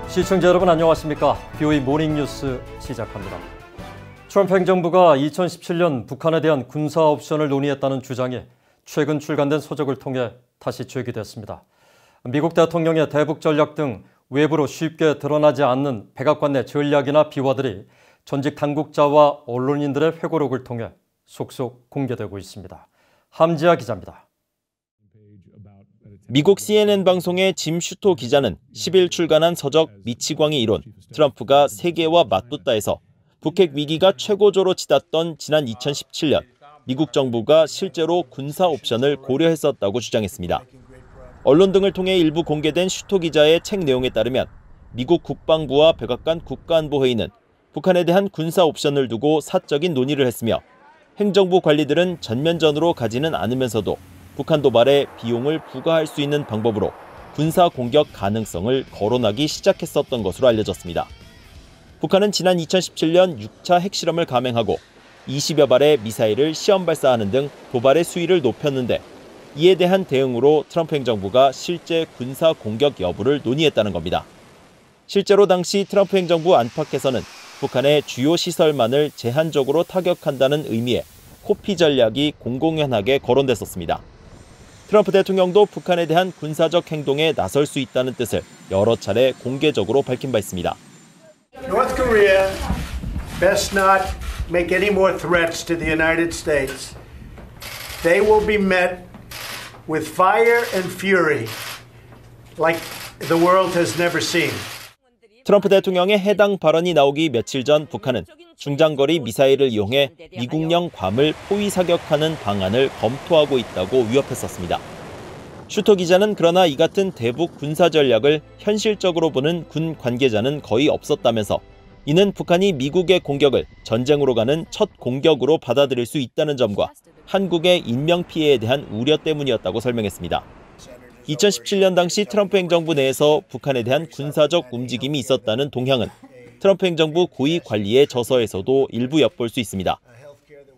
시청자 여러분 안녕하십니까? BOE 모닝뉴스 시작합니다. 트럼프 행정부가 2017년 북한에 대한 군사 옵션을 논의했다는 주장이 최근 출간된 서적을 통해 다시 제기됐습니다. 미국 대통령의 대북 전략 등 외부로 쉽게 드러나지 않는 백악관 내 전략이나 비화들이 전직 당국자와 언론인들의 회고록을 통해 속속 공개되고 있습니다. 함지아 기자입니다. 미국 CNN 방송의 짐 슈토 기자는 10일 출간한 서적 미치광이 이론, 트럼프가 세계와 맞붙다에서 북핵 위기가 최고조로 치닫던 지난 2017년 미국 정부가 실제로 군사 옵션을 고려했었다고 주장했습니다. 언론 등을 통해 일부 공개된 슈토 기자의 책 내용에 따르면 미국 국방부와 백악관 국가안보회의는 북한에 대한 군사 옵션을 두고 사적인 논의를 했으며 행정부 관리들은 전면전으로 가지는 않으면서도 북한 도발에 비용을 부과할 수 있는 방법으로 군사 공격 가능성을 거론하기 시작했었던 것으로 알려졌습니다. 북한은 지난 2017년 6차 핵실험을 감행하고 20여 발의 미사일을 시험 발사하는 등 도발의 수위를 높였는데 이에 대한 대응으로 트럼프 행정부가 실제 군사 공격 여부를 논의했다는 겁니다. 실제로 당시 트럼프 행정부 안팎에서는 북한의 주요 시설만을 제한적으로 타격한다는 의미의 코피 전략이 공공연하게 거론됐었습니다. 트럼프 대통령도 북한에 대한 군사적 행동에 나설 수 있다는 뜻을 여러 차례 공개적으로 밝힌 바 있습니다. North Korea best not make any more threats to the United States. They will be met with fire and fury like the world has never seen. 트럼프 대통령의 해당 발언이 나오기 며칠 전 북한은 중장거리 미사일을 이용해 미국령 괌을 포위 사격하는 방안을 검토하고 있다고 위협했었습니다. 슈토 기자는 그러나 이 같은 대북 군사 전략을 현실적으로 보는 군 관계자는 거의 없었다면서 이는 북한이 미국의 공격을 전쟁으로 가는 첫 공격으로 받아들일 수 있다는 점과 한국의 인명피해에 대한 우려 때문이었다고 설명했습니다. 2017년 당시 트럼프 행정부 내에서 북한에 대한 군사적 움직임이 있었다는 동향은 트럼프 행정부 고위 관리의 저서에서도 일부 엿볼 수 있습니다.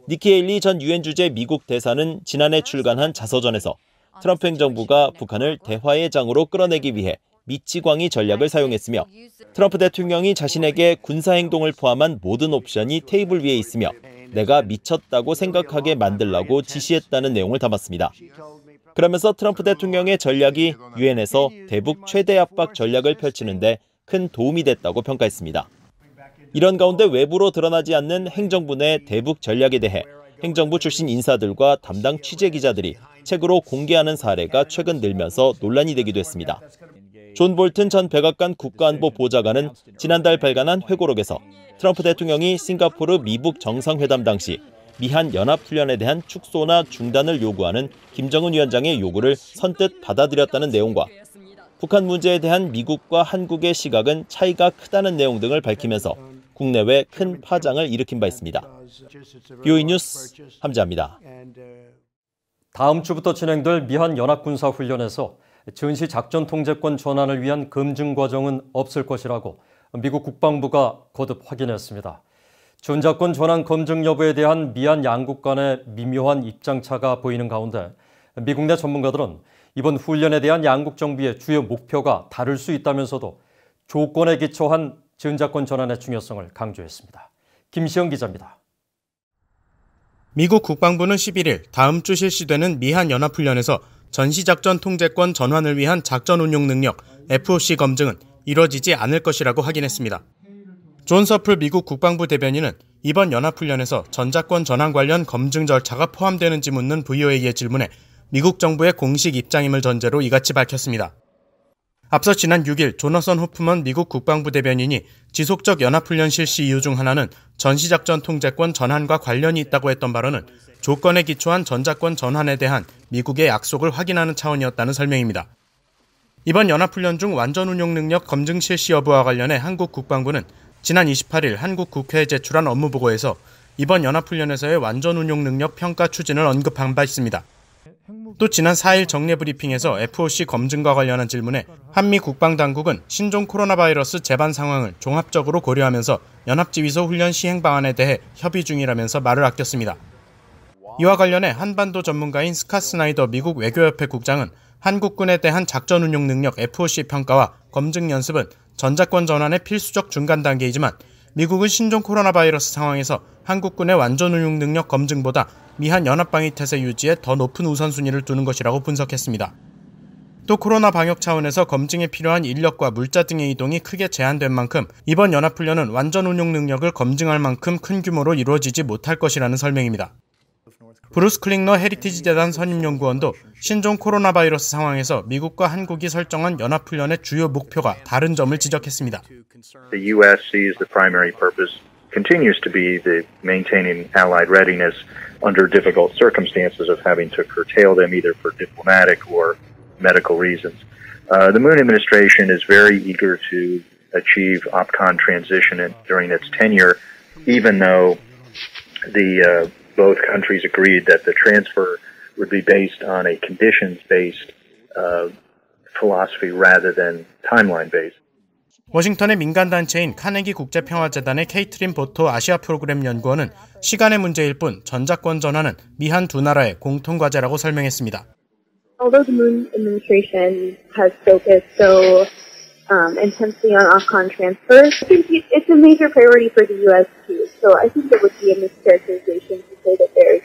니키 헤일리 전 유엔 주재 미국 대사는 지난해 출간한 자서전에서 트럼프 행정부가 북한을 대화의 장으로 끌어내기 위해 미치광이 전략을 사용했으며 트럼프 대통령이 자신에게 군사행동을 포함한 모든 옵션이 테이블 위에 있으며 내가 미쳤다고 생각하게 만들라고 지시했다는 내용을 담았습니다. 그러면서 트럼프 대통령의 전략이 유엔에서 대북 최대 압박 전략을 펼치는데 큰 도움이 됐다고 평가했습니다. 이런 가운데 외부로 드러나지 않는 행정부 내 대북 전략에 대해 행정부 출신 인사들과 담당 취재 기자들이 책으로 공개하는 사례가 최근 늘면서 논란이 되기도 했습니다. 존 볼튼 전 백악관 국가안보 보좌관은 지난달 발간한 회고록에서 트럼프 대통령이 싱가포르 미북 정상회담 당시 미한 연합훈련에 대한 축소나 중단을 요구하는 김정은 위원장의 요구를 선뜻 받아들였다는 내용과 북한 문제에 대한 미국과 한국의 시각은 차이가 크다는 내용 등을 밝히면서 국내외 큰 파장을 일으킨 바 있습니다. BOE 뉴스 함지아입니다. 다음 주부터 진행될 미한 연합군사훈련에서 전시작전통제권 전환을 위한 검증 과정은 없을 것이라고 미국 국방부가 거듭 확인했습니다. 전자권 전환 검증 여부에 대한 미한 양국 간의 미묘한 입장차가 보이는 가운데 미국 내 전문가들은 이번 훈련에 대한 양국 정부의 주요 목표가 다를 수 있다면서도 조건에 기초한 전자권 전환의 중요성을 강조했습니다. 김시영 기자입니다. 미국 국방부는 11일 다음 주 실시되는 미한 연합훈련에서 전시작전 통제권 전환을 위한 작전 운용 능력 FOC 검증은 이뤄지지 않을 것이라고 확인했습니다. 존 서플 미국 국방부 대변인은 이번 연합훈련에서 전자권 전환 관련 검증 절차가 포함되는지 묻는 VOA의 질문에 미국 정부의 공식 입장임을 전제로 이같이 밝혔습니다. 앞서 지난 6일 조너선 호프먼 미국 국방부 대변인이 지속적 연합훈련 실시 이유 중 하나는 전시작전 통제권 전환과 관련이 있다고 했던 발언은 조건에 기초한 전자권 전환에 대한 미국의 약속을 확인하는 차원이었다는 설명입니다. 이번 연합훈련 중 완전 운용 능력 검증 실시 여부와 관련해 한국 국방부는 지난 28일 한국 국회에 제출한 업무보고에서 이번 연합훈련에서의 완전 운용 능력 평가 추진을 언급한 바 있습니다. 또 지난 4일 정례 브리핑에서 FOC 검증과 관련한 질문에 한미 국방당국은 신종 코로나 바이러스 재반 상황을 종합적으로 고려하면서 연합지휘소 훈련 시행 방안에 대해 협의 중이라면서 말을 아꼈습니다. 이와 관련해 한반도 전문가인 스캇 스나이더 미국 외교협회 국장은 한국군에 대한 작전 운용 능력 FOC 평가와 검증 연습은 전자권 전환의 필수적 중간 단계이지만 미국은 신종 코로나 바이러스 상황에서 한국군의 완전 운용 능력 검증보다 미한 연합방위 태세 유지에 더 높은 우선순위를 두는 것이라고 분석했습니다. 또 코로나 방역 차원에서 검증에 필요한 인력과 물자 등의 이동이 크게 제한된 만큼 이번 연합훈련은 완전 운용 능력을 검증할 만큼 큰 규모로 이루어지지 못할 것이라는 설명입니다. 브루스 클링너 헤리티지 재단 선임연구원도 신종 코로나 바이러스 상황에서 미국과 한국이 설정한 연합훈련의 주요 목표가 다른 점을 지적했습니다. The U.S. sees the primary purpose continues to be the maintaining Allied readiness under difficult circumstances of having to curtail them either for diplomatic or medical reasons. The Moon administration is very eager to achieve OPCON transition during its tenure, even though both countries agreed that the transfer would be based on a conditions-based philosophy rather than timeline-based. 워싱턴의 민간단체인 카네기 국제평화재단의 케이트린 보토 아시아 프로그램 연구원은 시간의 문제일 뿐 전자권 전환은 미한 두 나라의 공통과제라고 설명했습니다. Although the Moon administration has focused so intensely on OPCON transfers, I think it's a major priority for the U.S. too. So I think it would be a mischaracterization to say that there's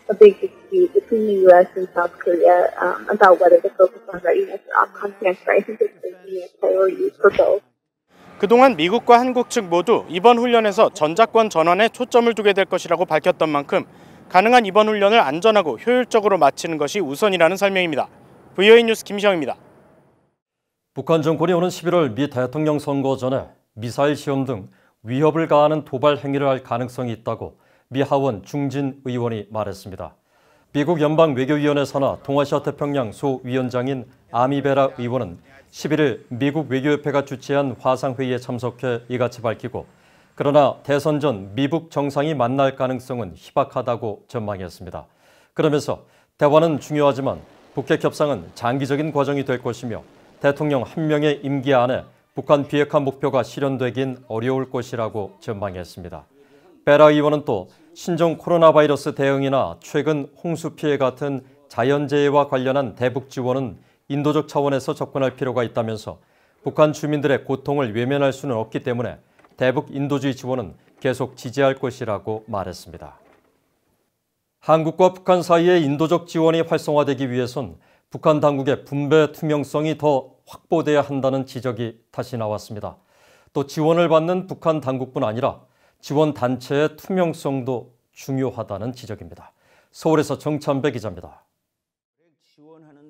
a big dispute between the U.S. and South Korea about whether to focus on readiness or OPCON transfer. I think it's a priority for both. 그동안 미국과 한국 측 모두 이번 훈련에서 전자권 전환에 초점을 두게 될 것이라고 밝혔던 만큼 가능한 이번 훈련을 안전하고 효율적으로 마치는 것이 우선이라는 설명입니다. VOA 뉴스 김시영입니다. 북한 정권이 오는 11월 미 대통령 선거 전에 미사일 시험 등 위협을 가하는 도발 행위를 할 가능성이 있다고 미 하원 중진 의원이 말했습니다. 미국 연방외교위원회 산하 동아시아 태평양 소위원장인 아미베라 의원은 11일 미국 외교협회가 주최한 화상회의에 참석해 이같이 밝히고 그러나 대선 전 미북 정상이 만날 가능성은 희박하다고 전망했습니다. 그러면서 대화는 중요하지만 북핵 협상은 장기적인 과정이 될 것이며 대통령 한 명의 임기 안에 북한 비핵화 목표가 실현되긴 어려울 것이라고 전망했습니다. 베라 의원은 또 신종 코로나 바이러스 대응이나 최근 홍수 피해 같은 자연재해와 관련한 대북 지원은 인도적 차원에서 접근할 필요가 있다면서 북한 주민들의 고통을 외면할 수는 없기 때문에 대북 인도주의 지원은 계속 지지할 것이라고 말했습니다. 한국과 북한 사이의 인도적 지원이 활성화되기 위해선 북한 당국의 분배 투명성이 더 확보돼야 한다는 지적이 다시 나왔습니다. 또 지원을 받는 북한 당국뿐 아니라 지원 단체의 투명성도 중요하다는 지적입니다. 서울에서 정찬배 기자입니다.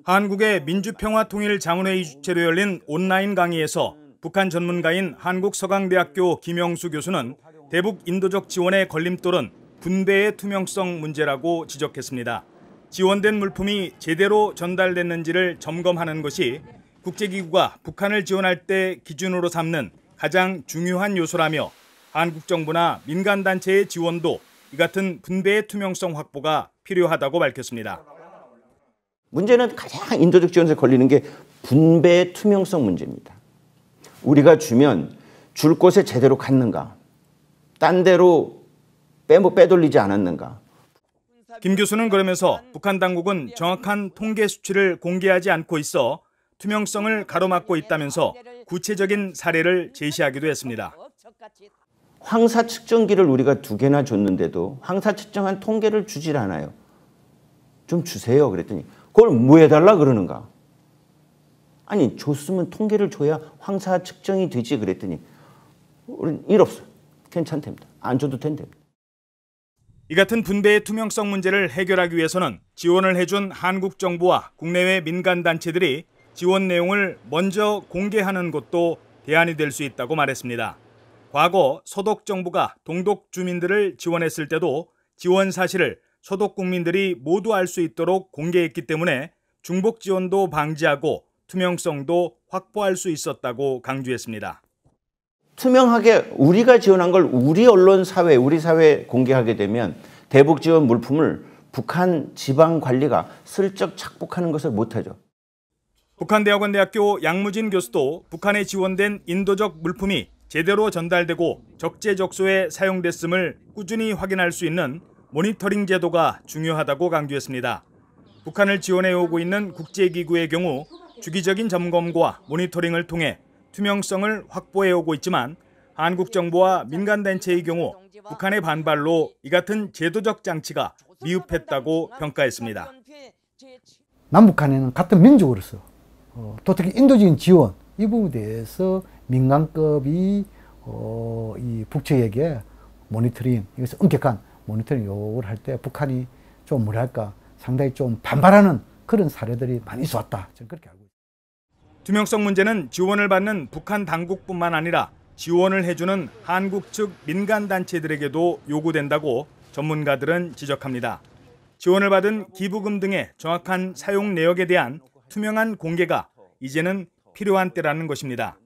한국의 민주평화통일자문회의 주최로 열린 온라인 강의에서 북한 전문가인 한국서강대학교 김영수 교수는 대북 인도적 지원의 걸림돌은 분배의 투명성 문제라고 지적했습니다. 지원된 물품이 제대로 전달됐는지를 점검하는 것이 국제기구가 북한을 지원할 때 기준으로 삼는 가장 중요한 요소라며 한국 정부나 민간단체의 지원도 이 같은 분배의 투명성 확보가 필요하다고 밝혔습니다. 문제는 가장 인도적 지원에 걸리는 게 분배의 투명성 문제입니다. 우리가 주면 줄 곳에 제대로 갔는가, 딴 데로 빼돌리지 않았는가. 김 교수는 그러면서 북한 당국은 정확한 통계 수치를 공개하지 않고 있어 투명성을 가로막고 있다면서 구체적인 사례를 제시하기도 했습니다. 황사 측정기를 우리가 2개나 줬는데도 황사 측정한 통계를 주질 않아요. 좀 주세요 그랬더니 그걸 뭐 해달라 그러는가. 아니 줬으면 통계를 줘야 황사 측정이 되지 그랬더니 일 없어요. 괜찮답니다. 안 줘도 된답니다. 이 같은 분배의 투명성 문제를 해결하기 위해서는 지원을 해준 한국 정부와 국내외 민간단체들이 지원 내용을 먼저 공개하는 것도 대안이 될 수 있다고 말했습니다. 과거 서독 정부가 동독 주민들을 지원했을 때도 지원 사실을 서독 국민들이 모두 알 수 있도록 공개했기 때문에 중복 지원도 방지하고 투명성도 확보할 수 있었다고 강조했습니다. 투명하게 우리가 지원한 걸 우리 언론 사회, 우리 사회에 공개하게 되면 대북 지원 물품을 북한 지방 관리가 슬쩍 착복하는 것을 못하죠. 북한대학원대학교 양무진 교수도 북한에 지원된 인도적 물품이 제대로 전달되고 적재적소에 사용됐음을 꾸준히 확인할 수 있는 모니터링 제도가 중요하다고 강조했습니다. 북한을 지원해오고 있는 국제기구의 경우 주기적인 점검과 모니터링을 통해 투명성을 확보해오고 있지만 한국 정부와 민간단체의 경우 북한의 반발로 이 같은 제도적 장치가 미흡했다고 평가했습니다. 남북한에는 같은 민족으로서 또 특히 인도적인 지원 이 부분에 대해서 민간급이 이 북측에게 모니터링, 이것을 엄격한 모니터링 요구를 할 때 북한이 좀 뭐랄까 상당히 좀 반발하는 그런 사례들이 많이 있었다. 저는 그렇게 알고 있습니다. 투명성 문제는 지원을 받는 북한 당국뿐만 아니라 지원을 해주는 한국 측 민간단체들에게도 요구된다고 전문가들은 지적합니다. 지원을 받은 기부금 등의 정확한 사용 내역에 대한 투명한 공개가 이제는 필요한 때라는 것입니다.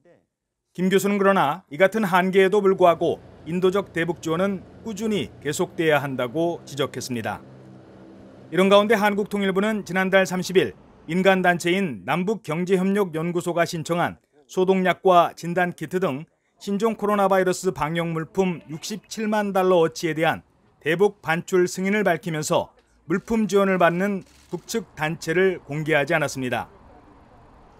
김 교수는 그러나 이 같은 한계에도 불구하고 인도적 대북 지원은 꾸준히 계속돼야 한다고 지적했습니다. 이런 가운데 한국통일부는 지난달 30일 인간단체인 남북경제협력연구소가 신청한 소독약과 진단키트 등 신종 코로나 바이러스 방역 물품 67만 달러어치에 대한 대북 반출 승인을 밝히면서 물품 지원을 받는 북측 단체를 공개하지 않았습니다.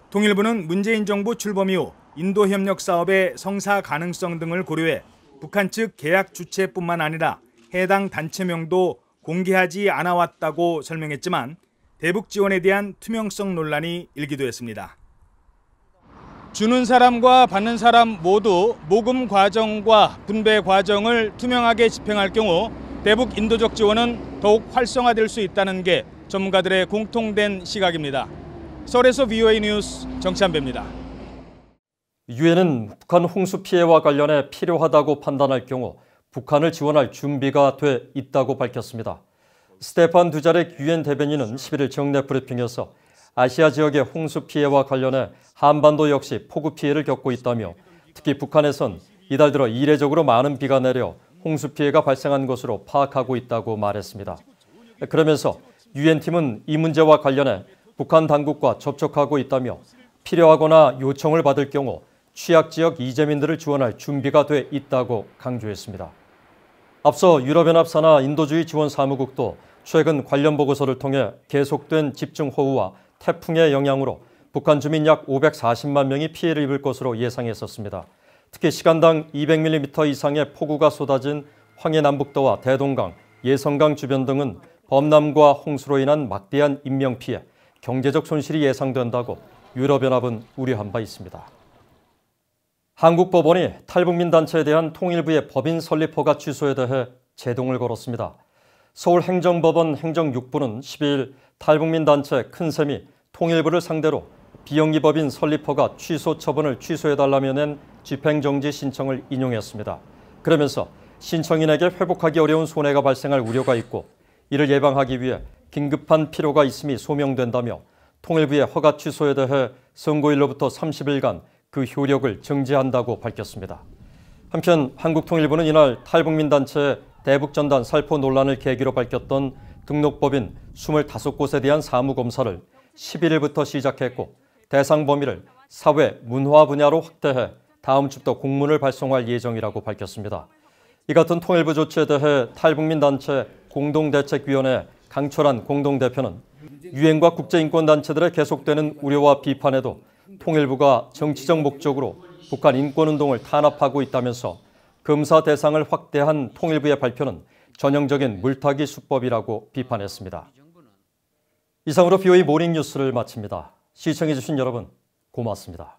통일부는 문재인 정부 출범 이후 인도 협력 사업의 성사 가능성 등을 고려해 북한 측 계약 주체뿐만 아니라 해당 단체명도 공개하지 않아왔다고 설명했지만 대북 지원에 대한 투명성 논란이 일기도 했습니다. 주는 사람과 받는 사람 모두 모금 과정과 분배 과정을 투명하게 집행할 경우 대북 인도적 지원은 더욱 활성화될 수 있다는 게 전문가들의 공통된 시각입니다. 서울에서 VOA 뉴스 정찬배입니다. 유엔은 북한 홍수 피해와 관련해 필요하다고 판단할 경우 북한을 지원할 준비가 돼 있다고 밝혔습니다. 스테판 두자렉 유엔 대변인은 11일 정례 브리핑에서 아시아 지역의 홍수 피해와 관련해 한반도 역시 폭우 피해를 겪고 있다며 특히 북한에선 이달 들어 이례적으로 많은 비가 내려 홍수 피해가 발생한 것으로 파악하고 있다고 말했습니다. 그러면서 유엔팀은 이 문제와 관련해 북한 당국과 접촉하고 있다며 필요하거나 요청을 받을 경우 취약지역 이재민들을 지원할 준비가 돼 있다고 강조했습니다. 앞서 유럽연합 산하 인도주의 지원 사무국도 최근 관련 보고서를 통해 계속된 집중호우와 태풍의 영향으로 북한 주민 약 540만 명이 피해를 입을 것으로 예상했었습니다. 특히 시간당 200mm 이상의 폭우가 쏟아진 황해 남북도와 대동강, 예성강 주변 등은 범람과 홍수로 인한 막대한 인명피해, 경제적 손실이 예상된다고 유럽연합은 우려한 바 있습니다. 한국 법원이 탈북민 단체에 대한 통일부의 법인 설립 허가 취소에 대해 제동을 걸었습니다. 서울행정법원 행정6부는 12일 탈북민 단체 큰샘이 통일부를 상대로 비영리 법인 설립 허가 취소 처분을 취소해달라며 낸 집행정지 신청을 인용했습니다. 그러면서 신청인에게 회복하기 어려운 손해가 발생할 우려가 있고 이를 예방하기 위해 긴급한 필요가 있음이 소명된다며 통일부의 허가 취소에 대해 선고일로부터 30일간 그 효력을 정지한다고 밝혔습니다. 한편 한국통일부는 이날 탈북민 단체의 대북전단 살포 논란을 계기로 밝혔던 등록법인 25곳에 대한 사무검사를 11일부터 시작했고 대상 범위를 사회, 문화 분야로 확대해 다음 주부터 공문을 발송할 예정이라고 밝혔습니다. 이 같은 통일부 조치에 대해 탈북민 단체 공동대책위원회 강철한 공동대표는 유엔과 국제인권단체들의 계속되는 우려와 비판에도 통일부가 정치적 목적으로 북한 인권운동을 탄압하고 있다면서 검사 대상을 확대한 통일부의 발표는 전형적인 물타기 수법이라고 비판했습니다. 이상으로 VOA 모닝뉴스를 마칩니다. 시청해주신 여러분 고맙습니다.